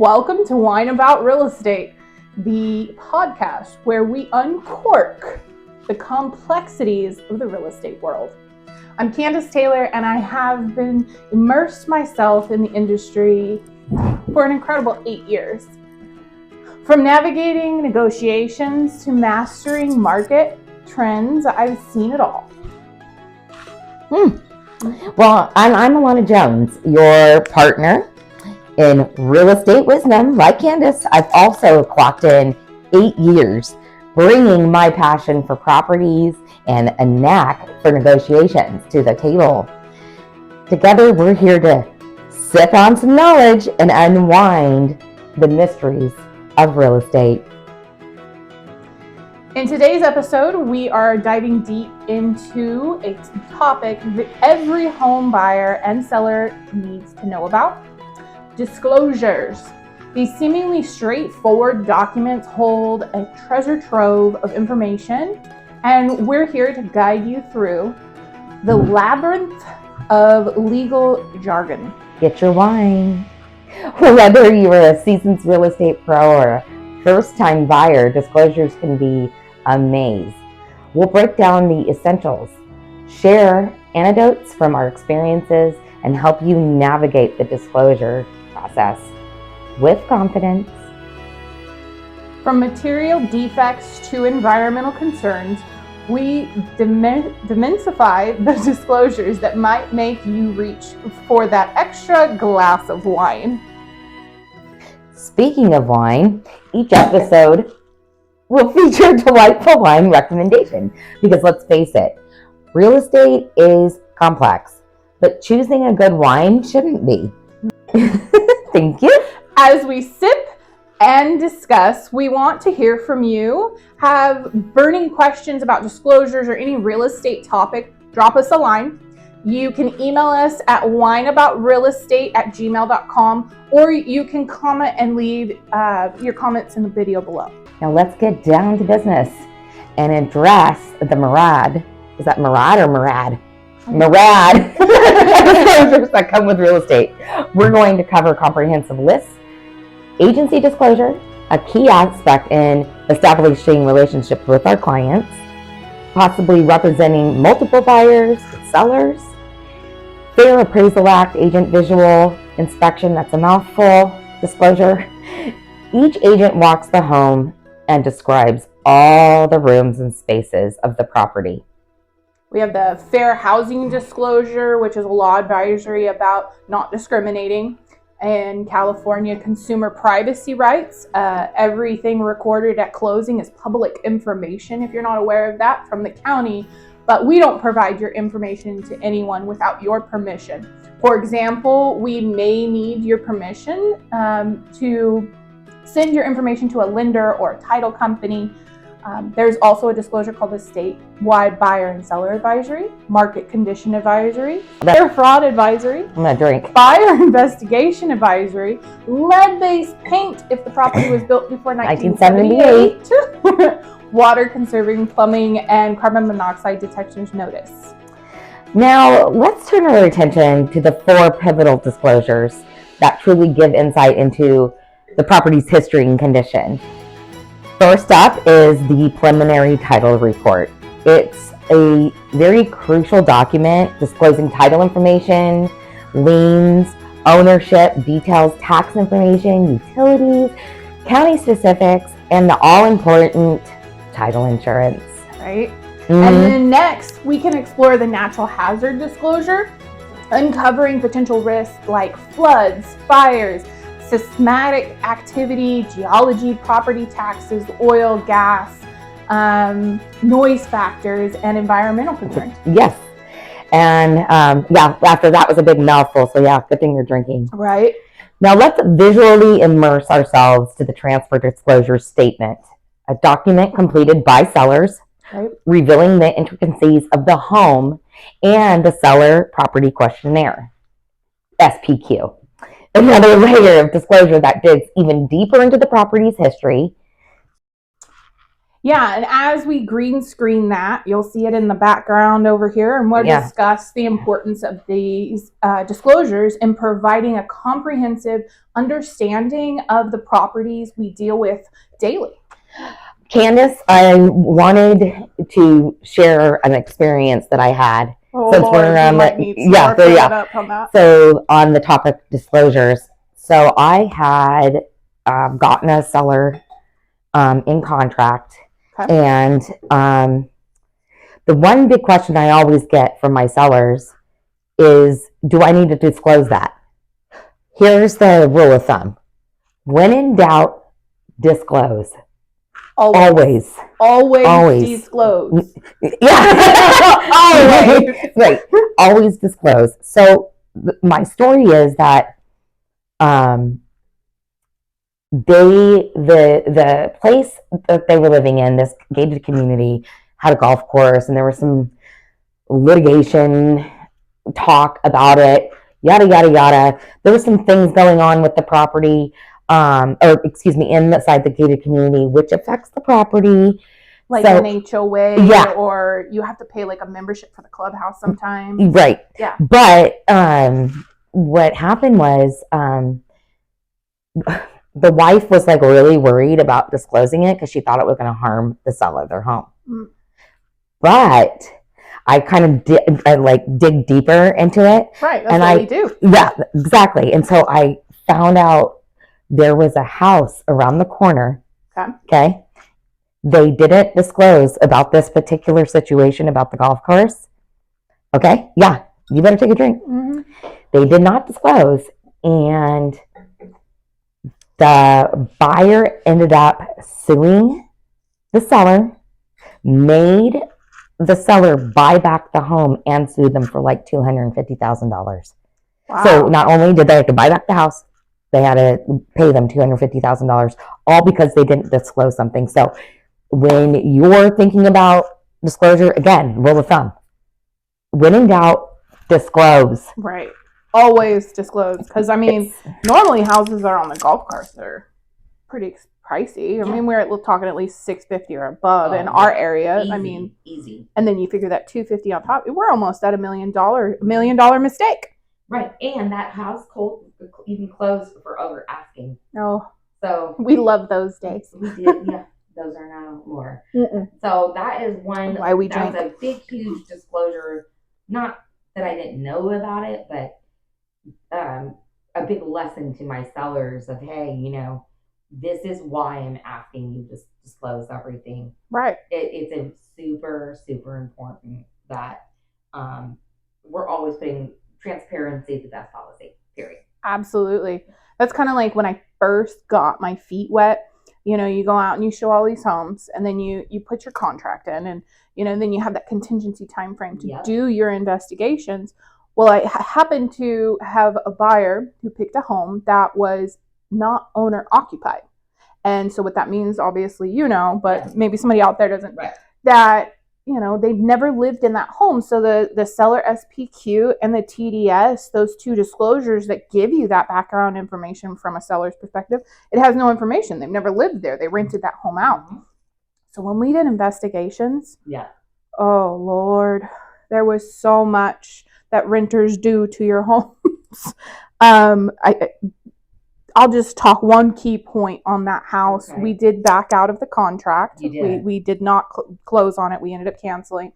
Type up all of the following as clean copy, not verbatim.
Welcome to Wine About Real Estate, the podcast where we uncork the complexities of the real estate world. I'm Candace Taylor, and I have been immersed myself in the industry for an incredible 8 years. From navigating negotiations to mastering market trends, I've seen it all. Well, I'm Alana Jones, your partner in real estate wisdom. Like Candace, I've also clocked in 8 years, bringing my passion for properties and a knack for negotiations to the table. Together, we're here to sip on some knowledge and unwind the mysteries of real estate. In today's episode, we are diving deep into a topic that every home buyer and seller needs to know about: disclosures. These seemingly straightforward documents hold a treasure trove of information, and we're here to guide you through the labyrinth of legal jargon. Get your wine. Whether you're a seasoned real estate pro or a first-time buyer, disclosures can be a maze. We'll break down the essentials, share anecdotes from our experiences, and help you navigate the disclosure process with confidence. From material defects to environmental concerns, we demystify the disclosures that might make you reach for that extra glass of wine. Speaking of wine, each episode will feature a delightful wine recommendation, because let's face it, real estate is complex, but choosing a good wine shouldn't be. Thank you. As we sip and discuss, we want to hear from you. Have burning questions about disclosures or any real estate topic, drop us a line. You can email us at wineaboutrealestate@gmail.com, or you can comment and leave your comments in the video below. Now let's get down to business and address the Murad. Is that Murad or Murad? Murad disclosures that come with real estate. We're going to cover comprehensive lists, agency disclosure, a key aspect in establishing relationships with our clients, possibly representing multiple buyers, sellers, Fair Appraisal Act, agent visual inspection, that's a mouthful, disclosure. Each agent walks the home and describes all the rooms and spaces of the property. We have the fair housing disclosure, which is a law advisory about not discriminating. In California, consumer privacy rights. Everything recorded at closing is public information, if you're not aware of that, from the county, but we don't provide your information to anyone without your permission. For example, we may need your permission to send your information to a lender or a title company. There's also a disclosure called the statewide buyer and seller advisory, market condition advisory, fair fraud advisory, I'm gonna drink. Fire investigation advisory, lead-based paint if the property was built before 1978, water conserving plumbing, and carbon monoxide detectors notice. Now let's turn our attention to the 4 pivotal disclosures that truly give insight into the property's history and condition. First up is the preliminary title report. It's a very crucial document disclosing title information, liens, ownership, details, tax information, utilities, county specifics, and the all-important title insurance. Right? And then next, we can explore the natural hazard disclosure, uncovering potential risks like floods, fires, seismic activity, geology, property taxes, oil, gas, noise factors, and environmental concerns. Yes. And after that was a big mouthful, so yeah, good thing you're drinking. Right. Now let's visually immerse ourselves to the transfer disclosure statement, a document completed by sellers, right, revealing the intricacies of the home and the seller property questionnaire, SPQ. Another layer of disclosure that digs even deeper into the property's history. Yeah, and as we green screen that, you'll see it in the background over here, and we'll discuss the importance of these disclosures in providing a comprehensive understanding of the properties we deal with daily. Candace, I wanted to share an experience that I had. Since Lord, we're on up on that. So on the topic of disclosures, so I had gotten a seller in contract. Okay. And the one big question I always get from my sellers is, do I need to disclose that? Here's the rule of thumb. When in doubt, disclose. Always disclose. Yeah. Always. Right. Always disclose. So my story is that the place that they were living in, this gated community, had a golf course, and there was some litigation talk about it, yada yada yada. There were some things going on with the property, inside the gated community, which affects the property. Like an HOA, or you have to pay like a membership for the clubhouse sometimes. Right. Yeah. But what happened was the wife was like really worried about disclosing it because she thought it was going to harm the seller of their home. Mm. But I kind of dig deeper into it. Right. That's what we do. Yeah, exactly. And so I found out there was a house around the corner. Okay. They didn't disclose about this particular situation about the golf course. Okay. Yeah. You better take a drink. Mm-hmm. They did not disclose. And the buyer ended up suing the seller, made the seller buy back the home, and sued them for like $250,000. Wow. So not only did they have to buy back the house, they had to pay them $250,000, all because they didn't disclose something. So when you're thinking about disclosure, again, rule of thumb, when in doubt, disclose. Right. Always disclose, because I mean, normally houses are on the golf course are pretty pricey. I mean, we're talking at least $650 or above in our area. Easy, I mean, easy. And then you figure that $250 on top. We're almost at $1 million mistake. Right, and that house even closed for over asking. No, so we love those days. We did, yeah. Those are no more. Mm-mm. So that is one. Why we drink. That was a big, huge disclosure. Not that I didn't know about it, but a big lesson to my sellers of, hey, this is why I'm asking you to disclose everything. Right. It's a super, super important that we're always putting transparency the best policy, period. Absolutely. That's kind of like when I first got my feet wet. You go out and you show all these homes, and then you put your contract in, and then you have that contingency time frame to do your investigations. Well, I happened to have a buyer who picked a home that was not owner occupied. And so what that means, obviously, but maybe somebody out there doesn't, that, they've never lived in that home. So the seller SPQ and the TDS, those two disclosures that give you that background information from a seller's perspective, it has no information. They've never lived there. They rented that home out. Mm-hmm. So when we did investigations, oh Lord, there was so much that renters do to your homes. I'll just talk one key point on that house. Okay. We did back out of the contract. We did not close on it. We ended up canceling.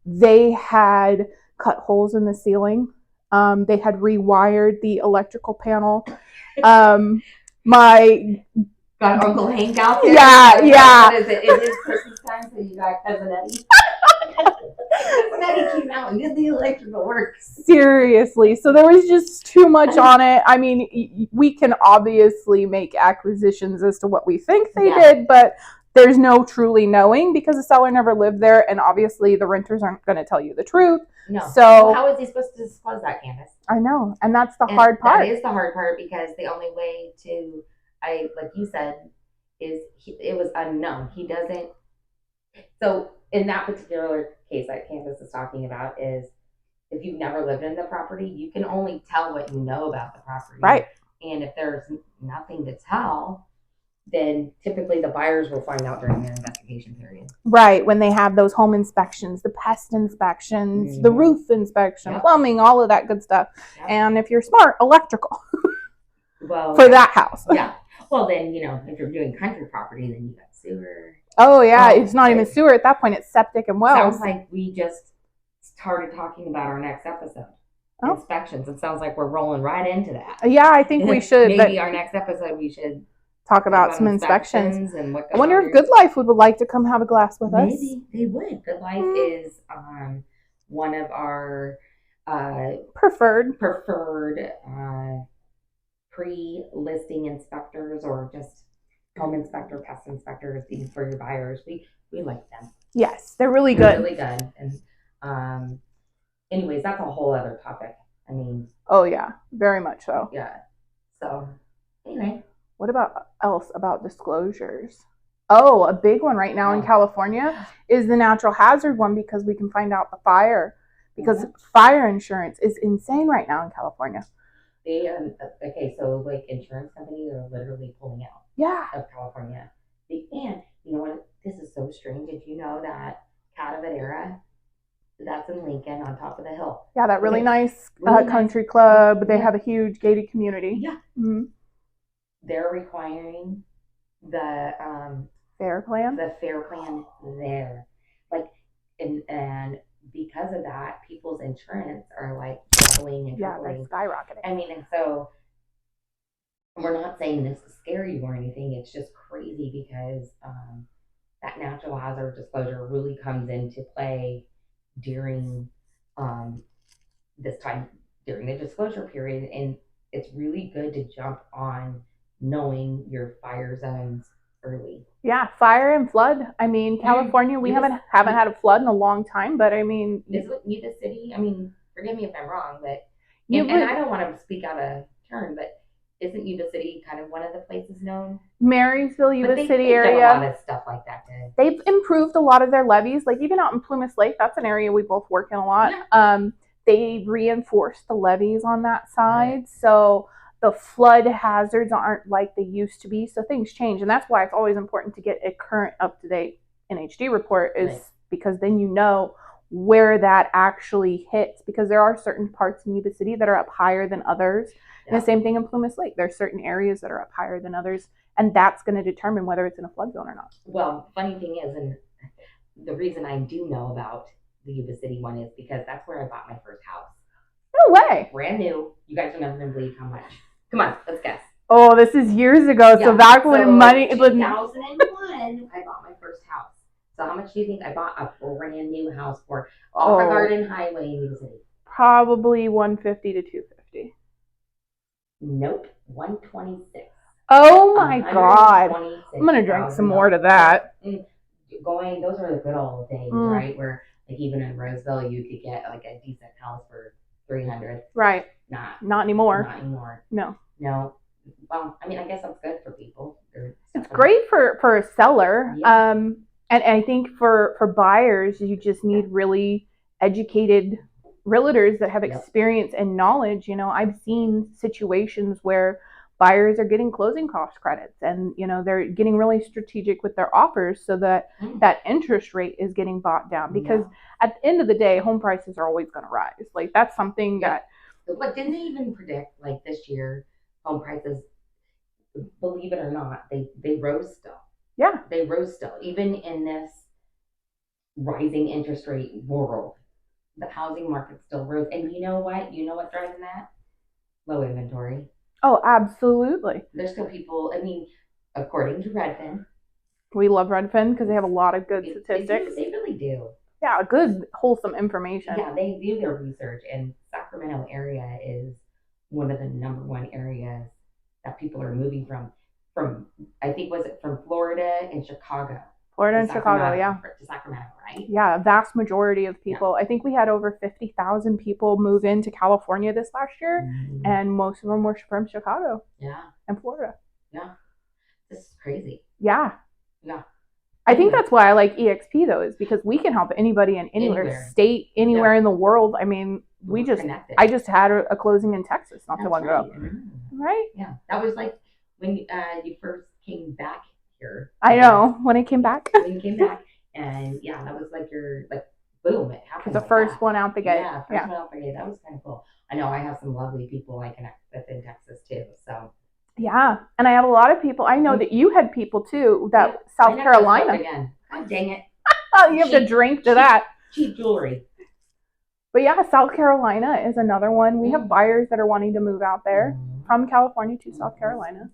They had cut holes in the ceiling. They had rewired the electrical panel. Got Uncle Hank out there? Yeah. What is it? It is Christmas time, so you got Cousin Eddie. Cousin Eddie came out and did the electrical work. Seriously. So there was just too much on it. I mean, we can obviously make acquisitions as to what we think they did, but there's no truly knowing because the seller never lived there, and obviously the renters aren't going to tell you the truth. No. So well, how is he supposed to disclose that, Candace? I know, and that's the hard part. That is the hard part, because the only way to, like you said, is it was unknown. He doesn't. So in that particular case that Candace is talking about, is if you've never lived in the property, you can only tell what you know about the property. Right. And if there's nothing to tell, then typically the buyers will find out during their investigation period. Right, when they have those home inspections, the pest inspections, the roof inspection, plumbing, all of that good stuff. And if you're smart, electrical. Well, for that house. Yeah. Well, then, if you're doing country property, then you got sewer. Oh, yeah. It's not even sewer at that point. It's septic and wells. Sounds like we just started talking about our next episode. Inspections. It sounds like we're rolling right into that. Yeah, I think we should. Maybe our next episode we should talk about some inspections. And what I wonder if Good Life would like to come have a glass with us. Maybe they would. Good Life is one of our preferred pre-listing inspectors, or just home inspector, pest inspectors for your buyers. We like them. Yes, they're really good. Really good. And anyways, that's a whole other topic. I mean. Oh yeah, very much so. Yeah. So anyway. What about disclosures? Oh, a big one right now in California is the natural hazard one, because we can find out the fire. Because fire insurance is insane right now in California. So like insurance companies are literally pulling out of California. And you know what? This is so strange. Did you know that Catavadera, that's in Lincoln on top of the hill? Yeah, that really nice country club. They have a huge gated community. Yeah. Mm-hmm. They're requiring the fair plan. The fair plan there, like, and because of that, people's insurance are like doubling and tripling. They're skyrocketing. I mean, and so we're not saying this to scare you or anything. It's just crazy because that natural hazard disclosure really comes into play during this time, during the disclosure period, and it's really good to jump on knowing your fire zones early. Yeah, fire and flood. I mean, California, we haven't had a flood in a long time, but I mean, isn't Yuba City? I mean, forgive me if I'm wrong, but and I don't want to speak out of turn, but isn't Yuba City kind of one of the places known? Marysville, Yuba City area. They've done a lot of stuff like that. They've improved a lot of their levees. Like even out in Plumas Lake, that's an area we both work in a lot. Yeah. They reinforced the levees on that side, so the flood hazards aren't like they used to be. So things change, and that's why it's always important to get a current, up-to-date NHD report, because then you know where that actually hits, because there are certain parts in Yuba City that are up higher than others. Yeah. And the same thing in Plumas Lake. There's certain areas that are up higher than others, and that's going to determine whether it's in a flood zone or not. Well, funny thing is, and the reason I do know about the Yuba City one is because that's where I bought my first house. No way. Brand new. You guys are never going to believe how much. Come on, let's guess. Oh, this is years ago. Yeah. So back when money... 2001, I bought my first house. So how much do you think I bought a brand new house for off the Garden Highway in Yuba City? Probably $150 to $250. Nope, $126. Oh my God! I'm gonna drink some more to that. Those are the good old days, right? Where like even in Roseville, you could get like a decent house for $300. Right. Not anymore. Not anymore. No. Well, I mean, I guess that's good for people. It's great for a seller. Yeah. And I think for buyers, you just need really educated realtors that have experience and knowledge. You know, I've seen situations where buyers are getting closing cost credits, and they're getting really strategic with their offers so that that interest rate is getting bought down, because at the end of the day, home prices are always going to rise. Like that's something that. But didn't they even predict like this year home prices, believe it or not, they rose still. Yeah. They rose still. Even in this rising interest rate world, the housing market still rose. And you know what? You know what's driving that? Low inventory. Oh, absolutely. There's still people, I mean, according to Redfin. We love Redfin because they have a lot of good statistics. They really do. Yeah, good, wholesome information. Yeah, they do their research, and Sacramento area is one of the number one areas that people are moving from I think, was it from Florida and Chicago? Florida and Chicago, yeah. To Sacramento, right? Yeah, a vast majority of people. Yeah. I think we had over 50,000 people move into California this last year, and most of them were from Chicago. Yeah. And Florida. Yeah. This is crazy. Yeah. Yeah. I think that's why I like EXP, though, is because we can help anybody in anywhere. State, anywhere in the world. I mean, I just had a closing in Texas not too long ago. Right? Yeah. That was like when you first came back here. I know when it came back. When you came back, and yeah, that was like your boom, it happened. The first one out the gate. Yeah, first one out the gate. That was kind of cool. I know I have some lovely people I connect with in Texas too. So yeah, and I have a lot of people. I know that you had people too. That South Carolina. Again. God dang it! Oh, you have to drink to that. Cheap jewelry. But yeah, South Carolina is another one. We have buyers that are wanting to move out there from California to South Carolina.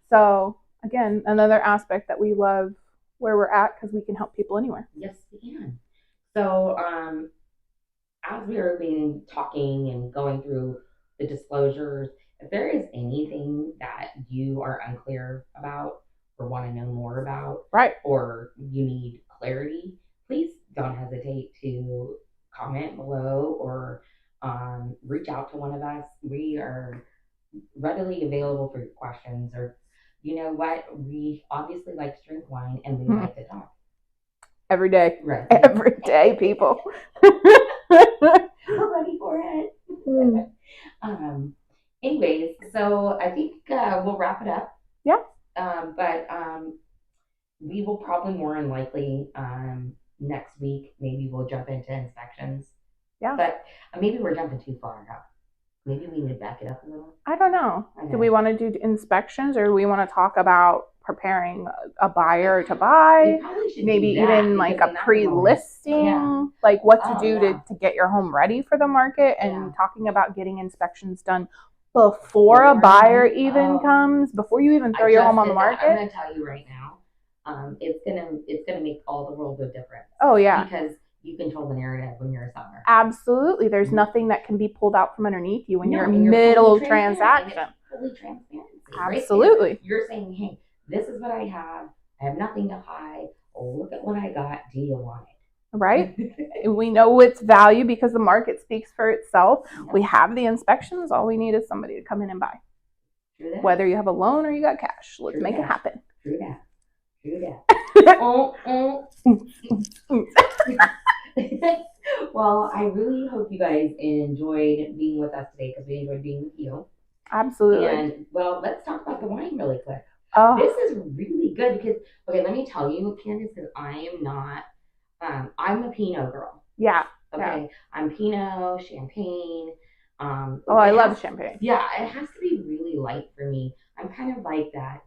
So again, another aspect that we love where we're at because we can help people anywhere. Yes, we can. So as we are being talking and going through the disclosures, if there is anything that you are unclear about or want to know more about, right, or you need clarity, please don't hesitate to comment below or reach out to one of us. We are readily available for your questions, or you know what, we obviously like to drink wine and we like to talk. Every day. Right. Every day, people. We're ready for it. Anyways, so I think we'll wrap it up. Yeah. But we will probably more than likely next week, maybe we'll jump into inspections. Yeah. But maybe we're jumping too far now. Maybe we need to back it up a little. I don't know. Okay. Do we want to do inspections, or do we want to talk about preparing a buyer to buy? Maybe even like a pre-listing, like what to do to get your home ready for the market, and talking about getting inspections done before a buyer even comes, before you even throw your home on the market. I'm going to tell you right now, it's gonna make all the world of difference. Oh yeah, because you control the narrative when you're a seller. Absolutely. There's nothing that can be pulled out from underneath you when you're middle transaction. Fully transparent. Absolutely. Right? You're saying, hey, this is what I have nothing to hide. Look at what I got. Do you want it? Right? We know its value because the market speaks for itself. Yep. We have the inspections. All we need is somebody to come in and buy. True that. Whether you have a loan or you got cash. Let's make it happen. True that. Well, I really hope you guys enjoyed being with us today, because we enjoyed being with you. Absolutely. And well, let's talk about the wine really quick. Oh. This is really good because, okay, let me tell you, Candace, because I am not, I'm a Pinot girl. Yeah. Okay. Yeah. I'm Pinot, Champagne. I love champagne. Yeah, it has to be really light for me. I'm kind of like that.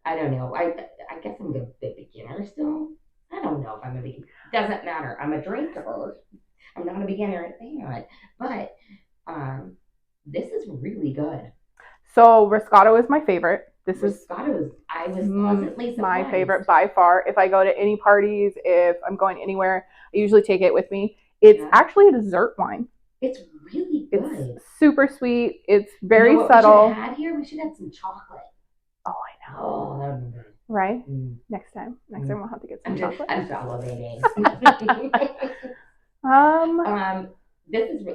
I don't know. I guess I'm a bit beginner still. I don't know if I'm a beginner. Doesn't matter. I'm a drinker. I'm not a beginner at that. But this is really good. So Roscato is my favorite. I was pleasantly surprised. My favorite by far. If I go to any parties, if I'm going anywhere, I usually take it with me. It's actually a dessert wine. It's really good. It's super sweet. It's very subtle. We should have here? We should have some chocolate. Oh, I know. Oh, that would be good. Right? Next time we'll have to get some chocolate. I'm salivating. This is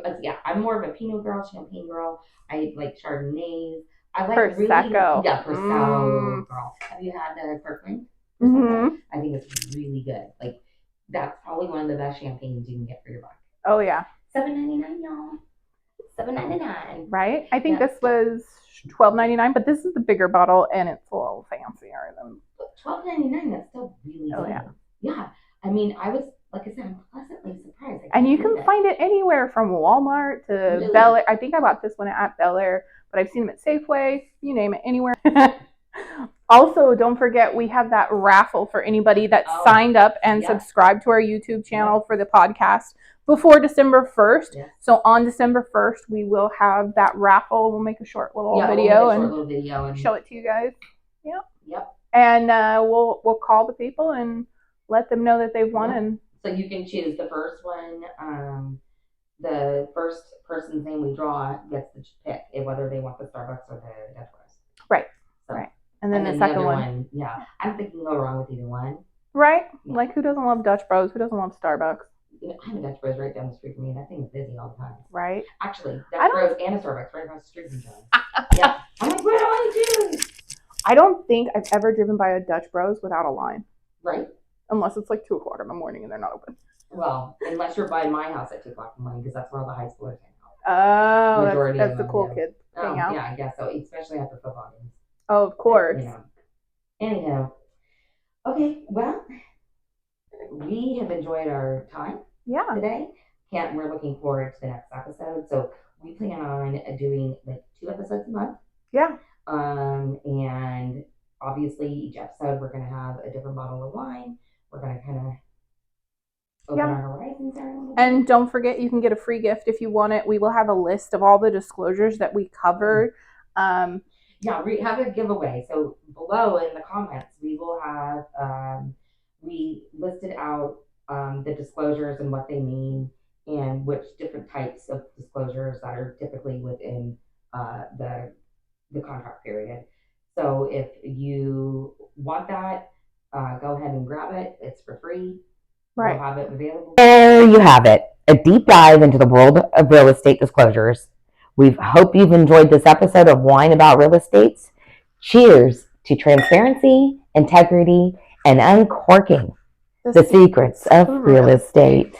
I'm more of a Pinot girl, Champagne girl. I like Chardonnays. I like Prosecco. Prosecco girl. Have you had the Kirkland? Mm-hmm. I think it's really good. Like, that's probably one of the best champagnes you can get for your buck. Oh yeah. $7.99, y'all. $7.99. Right? I think this was $12.99, but this is the bigger bottle and it's a little fancier than $12.99. That's still really good. Oh yeah. Yeah. I mean, I was, like I said, I'm pleasantly surprised. And you can find it anywhere from Walmart to Bel Air. I think I bought this one at Bel Air, but I've seen them at Safeway, you name it, anywhere. Also, don't forget, we have that raffle for anybody that signed up and subscribed to our YouTube channel for the podcast before December 1st. Yes. So on December 1st, we will have that raffle. We'll make a short little video and show it to you guys. Yep. And we'll call the people and let them know that they've won. And so you can choose the first one. The first person's name we draw gets to pick whether they want the Starbucks or the Dutch Bros. Right. So, right. And then the second one. Yeah. I don't think you can go wrong with either one. Right? Yeah. Like, who doesn't love Dutch Bros? Who doesn't love Starbucks? I have a Dutch Bros right down the street from me. That thing is busy all the time. Right? Actually, Dutch Bros and a Starbucks right across the street from each other. Yeah. I'm like, what do I do? I don't think I've ever driven by a Dutch Bros without a line. Right. Unless it's like 2:00 in the morning and they're not open. Well, unless you're by my house at 2:00 in the morning, because that's where all the high schoolers hang out. Oh, that's the cool kids hang out. Yeah, I guess so. Especially after football games. Oh, of course. Anyhow, okay, well, we have enjoyed our time today. We're looking forward to the next episode. So we plan on doing like 2 episodes a month. Yeah. And obviously each episode we're gonna have a different bottle of wine. We're gonna kind of open our horizons there a little bit. And don't forget, you can get a free gift if you want it. We will have a list of all the disclosures that we covered. Yeah, we have a giveaway. So below in the comments, we will have we listed out the disclosures and what they mean, and which different types of disclosures that are typically within the contract period. So if you want that, go ahead and grab it. It's for free. Right. We'll have it available. There you have it. A deep dive into the world of real estate disclosures. We hope you've enjoyed this episode of Wine About Real Estate. Cheers to transparency, integrity, and uncorking the secrets of real estate.